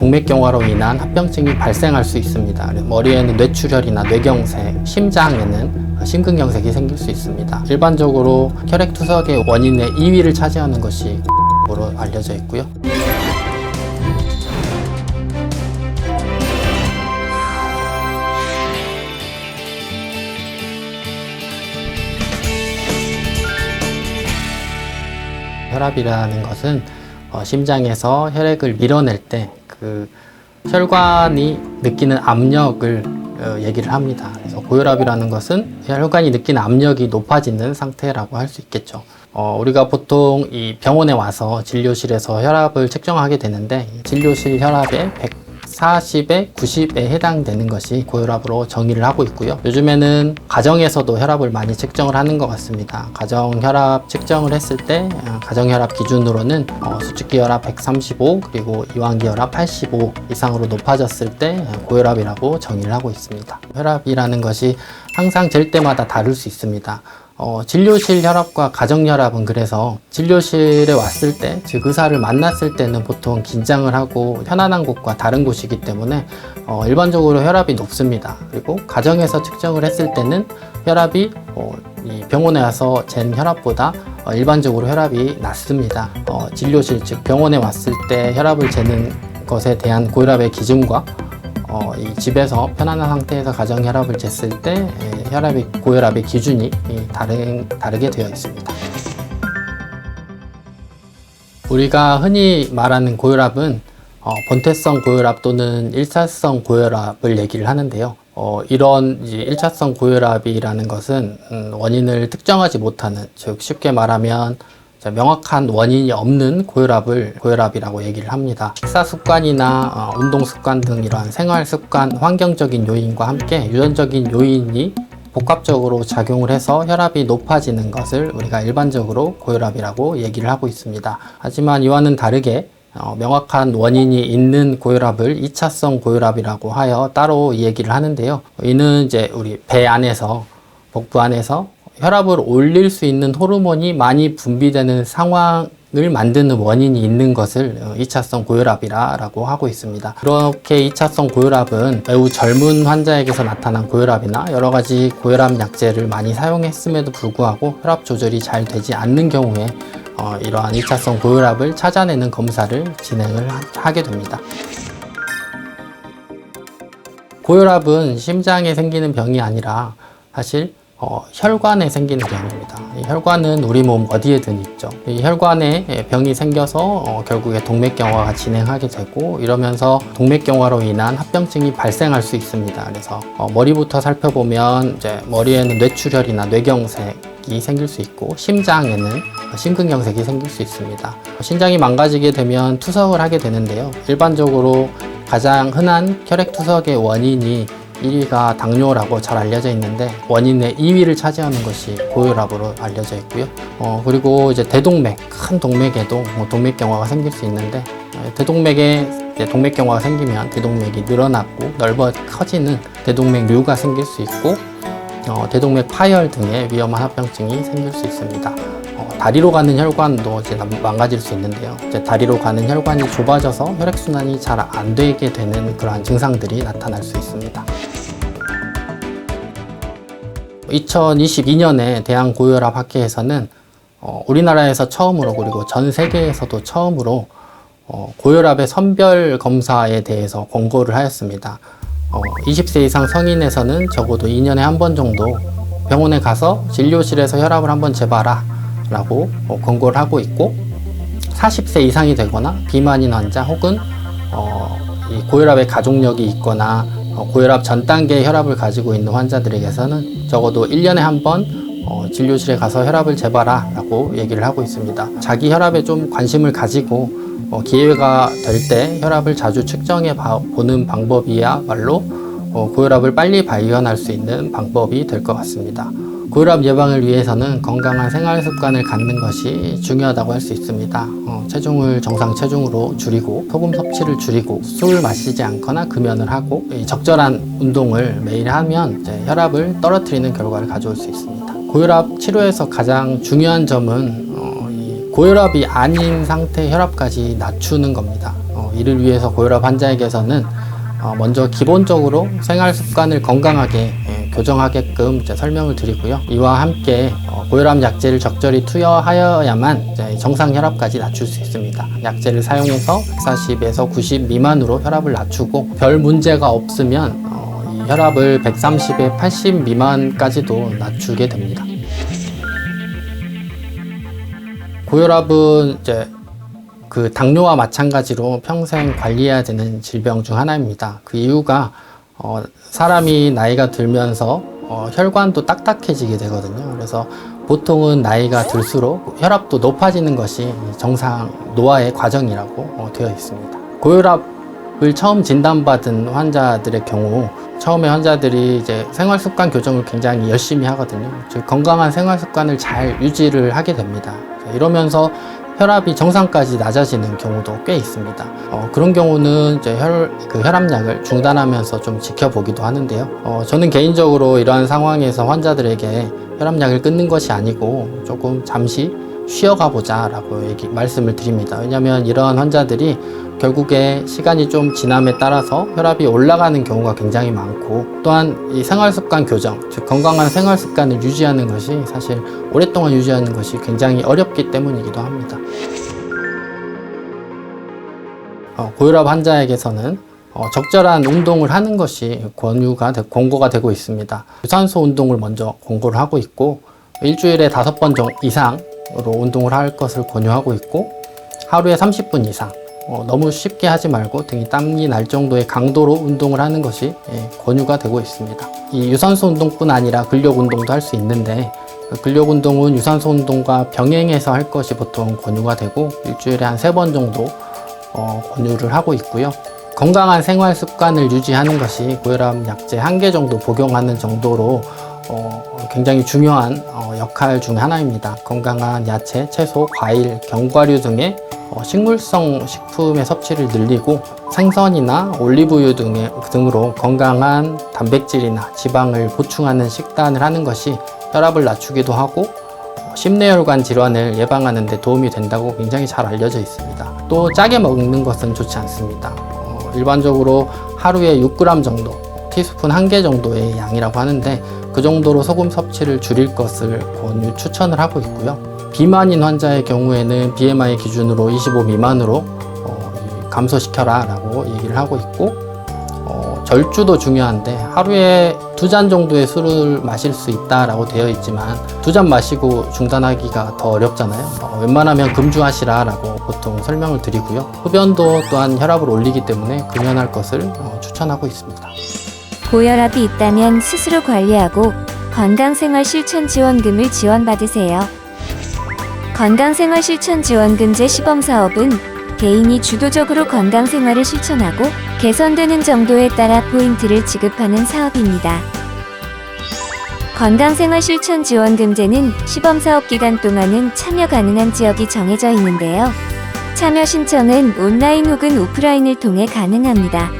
동맥경화로 인한 합병증이 발생할 수 있습니다. 머리에는 뇌출혈이나 뇌경색, 심장에는 심근경색이 생길 수 있습니다. 일반적으로 혈액투석의 원인의 2위를 차지하는 것이 으로 알려져 있고요. 혈압이라는 것은 심장에서 혈액을 밀어낼 때 그 혈관이 느끼는 압력을 얘기를 합니다. 그래서 고혈압이라는 것은 혈관이 느끼는 압력이 높아지는 상태라고 할 수 있겠죠. 우리가 보통 이 병원에 와서 진료실에서 혈압을 측정하게 되는데, 진료실 혈압의 140에 90에 해당되는 것이 고혈압으로 정의를 하고 있고요. 요즘에는 가정에서도 혈압을 많이 측정을 하는 것 같습니다. 가정 혈압 측정을 했을 때 가정 혈압 기준으로는 수축기 혈압 135 그리고 이완기 혈압 85 이상으로 높아졌을 때 고혈압이라고 정의를 하고 있습니다. 혈압이라는 것이 항상 잴 때마다 다를 수 있습니다. 진료실 혈압과 가정 혈압은 그래서 진료실에 왔을 때, 즉 의사를 만났을 때는 보통 긴장을 하고 편안한 곳과 다른 곳이기 때문에 일반적으로 혈압이 높습니다. 그리고 가정에서 측정을 했을 때는 혈압이 이 병원에 와서 잰 혈압보다 일반적으로 혈압이 낮습니다. 진료실, 즉 병원에 왔을 때 혈압을 재는 것에 대한 고혈압의 기준과 이 집에서 편안한 상태에서 가정 혈압을 쟀을 때 고혈압의 기준이 다르게 되어 있습니다. 우리가 흔히 말하는 고혈압은 본태성 고혈압 또는 일차성 고혈압을 얘기를 하는데요. 이런 일차성 고혈압이라는 것은 원인을 특정하지 못하는, 즉 쉽게 말하면 명확한 원인이 없는 고혈압을 고혈압이라고 얘기를 합니다. 식사 습관이나 운동 습관 등 이러한 생활 습관, 환경적인 요인과 함께 유전적인 요인이 복합적으로 작용을 해서 혈압이 높아지는 것을 우리가 일반적으로 고혈압이라고 얘기를 하고 있습니다. 하지만 이와는 다르게 명확한 원인이 있는 고혈압을 2차성 고혈압이라고 하여 따로 얘기를 하는데요. 이는 이제 우리 배 안에서, 복부 안에서 혈압을 올릴 수 있는 호르몬이 많이 분비되는 상황을 만드는 원인이 있는 것을 2차성 고혈압이라고 하고 있습니다. 그렇게 2차성 고혈압은 매우 젊은 환자에게서 나타난 고혈압이나 여러 가지 고혈압 약제를 많이 사용했음에도 불구하고 혈압 조절이 잘 되지 않는 경우에 이러한 2차성 고혈압을 찾아내는 검사를 진행을 하게 됩니다. 고혈압은 심장에 생기는 병이 아니라 사실 혈관에 생기는 병입니다. 이 혈관은 우리 몸 어디에든 있죠. 이 혈관에 병이 생겨서 결국에 동맥경화가 진행하게 되고, 이러면서 동맥경화로 인한 합병증이 발생할 수 있습니다. 그래서 머리부터 살펴보면 이제 머리에는 뇌출혈이나 뇌경색이 생길 수 있고, 심장에는 심근경색이 생길 수 있습니다. 심장이 망가지게 되면 투석을 하게 되는데요. 일반적으로 가장 흔한 혈액투석의 원인이 1위가 당뇨라고 잘 알려져 있는데, 원인의 2위를 차지하는 것이 고혈압으로 알려져 있고요. 그리고 이제 대동맥, 큰 동맥에도 동맥경화가 생길 수 있는데, 대동맥에 동맥경화가 생기면 대동맥이 늘어나고 넓어 커지는 대동맥류가 생길 수 있고, 대동맥 파열 등의 위험한 합병증이 생길 수 있습니다. 다리로 가는 혈관도 이제 망가질 수 있는데요. 이제 다리로 가는 혈관이 좁아져서 혈액순환이 잘 안 되게 되는 그러한 증상들이 나타날 수 있습니다. 2022년에 대한고혈압학회에서는 우리나라에서 처음으로, 그리고 전 세계에서도 처음으로 고혈압의 선별 검사에 대해서 권고를 하였습니다. 20세 이상 성인에서는 적어도 2년에 한 번 정도 병원에 가서 진료실에서 혈압을 한번 재봐라 라고 권고를 하고 있고, 40세 이상이 되거나 비만인 환자 혹은 이 고혈압의 가족력이 있거나 고혈압 전 단계의 혈압을 가지고 있는 환자들에게서는 적어도 1년에 한 번 진료실에 가서 혈압을 재봐라 라고 얘기를 하고 있습니다. 자기 혈압에 좀 관심을 가지고 기회가 될 때 혈압을 자주 측정해 보는 방법이야말로 고혈압을 빨리 발견할 수 있는 방법이 될 것 같습니다. 고혈압 예방을 위해서는 건강한 생활 습관을 갖는 것이 중요하다고 할 수 있습니다. 체중을 정상 체중으로 줄이고, 소금 섭취를 줄이고, 술을 마시지 않거나 금연을 하고, 적절한 운동을 매일 하면 이제 혈압을 떨어뜨리는 결과를 가져올 수 있습니다. 고혈압 치료에서 가장 중요한 점은 고혈압이 아닌 상태의 혈압까지 낮추는 겁니다. 이를 위해서 고혈압 환자에게서는 먼저 기본적으로 생활 습관을 건강하게 교정하게끔 설명을 드리고요. 이와 함께 고혈압 약제를 적절히 투여하여야만 정상 혈압까지 낮출 수 있습니다. 약제를 사용해서 140에서 90 미만으로 혈압을 낮추고 별 문제가 없으면 이 혈압을 130에 80 미만까지도 낮추게 됩니다. 고혈압은 그 당뇨와 마찬가지로 평생 관리해야 되는 질병 중 하나입니다. 그 이유가 사람이 나이가 들면서 혈관도 딱딱해지게 되거든요. 그래서 보통은 나이가 들수록 혈압도 높아지는 것이 정상 노화의 과정이라고 되어 있습니다. 고혈압을 처음 진단받은 환자들의 경우 처음에 환자들이 생활습관 교정을 굉장히 열심히 하거든요. 즉 건강한 생활습관을 잘 유지를 하게 됩니다. 이러면서 혈압이 정상까지 낮아지는 경우도 꽤 있습니다. 그런 경우는 혈압약을 중단하면서 좀 지켜보기도 하는데요. 저는 개인적으로 이러한 상황에서 환자들에게 혈압약을 끊는 것이 아니고 조금 잠시 쉬어가 보자 라고 말씀을 드립니다. 왜냐하면 이러한 환자들이 결국에 시간이 좀 지남에 따라서 혈압이 올라가는 경우가 굉장히 많고, 또한 이 생활습관 교정, 즉 건강한 생활습관을 유지하는 것이 사실 오랫동안 유지하는 것이 굉장히 어렵기 때문이기도 합니다. 고혈압 환자에게서는 적절한 운동을 하는 것이 권고가 되고 있습니다. 유산소 운동을 먼저 권고를 하고 있고, 일주일에 5번 이상으로 운동을 할 것을 권유하고 있고, 하루에 30분 이상 너무 쉽게 하지 말고 등이 땀이 날 정도의 강도로 운동을 하는 것이 권유가 되고 있습니다. 이 유산소 운동뿐 아니라 근력 운동도 할 수 있는데, 근력 운동은 유산소 운동과 병행해서 할 것이 보통 권유가 되고 일주일에 한 3번 정도 권유를 하고 있고요. 건강한 생활 습관을 유지하는 것이 고혈압 약제 1개 정도 복용하는 정도로 굉장히 중요한 역할 중 하나입니다. 건강한 야채, 채소, 과일, 견과류 등의 식물성 식품의 섭취를 늘리고 생선이나 올리브유 등으로 건강한 단백질이나 지방을 보충하는 식단을 하는 것이 혈압을 낮추기도 하고 심뇌혈관 질환을 예방하는 데 도움이 된다고 굉장히 잘 알려져 있습니다. 또 짜게 먹는 것은 좋지 않습니다. 일반적으로 하루에 6g 정도, 티스푼 1개 정도의 양이라고 하는데 그 정도로 소금 섭취를 줄일 것을 추천을 하고 있고요. 비만인 환자의 경우에는 BMI 기준으로 25 미만으로 감소시켜라 라고 얘기를 하고 있고, 절주도 중요한데 하루에 2잔 정도의 술을 마실 수 있다라고 되어 있지만 2잔 마시고 중단하기가 더 어렵잖아요. 웬만하면 금주하시라 라고 보통 설명을 드리고요. 흡연도 또한 혈압을 올리기 때문에 금연할 것을 추천하고 있습니다. 고혈압이 있다면 스스로 관리하고 건강생활실천지원금을 지원받으세요. 건강생활실천지원금제 시범사업은 개인이 주도적으로 건강생활을 실천하고 개선되는 정도에 따라 포인트를 지급하는 사업입니다. 건강생활실천지원금제는 시범사업 기간 동안은 참여 가능한 지역이 정해져 있는데요. 참여 신청은 온라인 혹은 오프라인을 통해 가능합니다.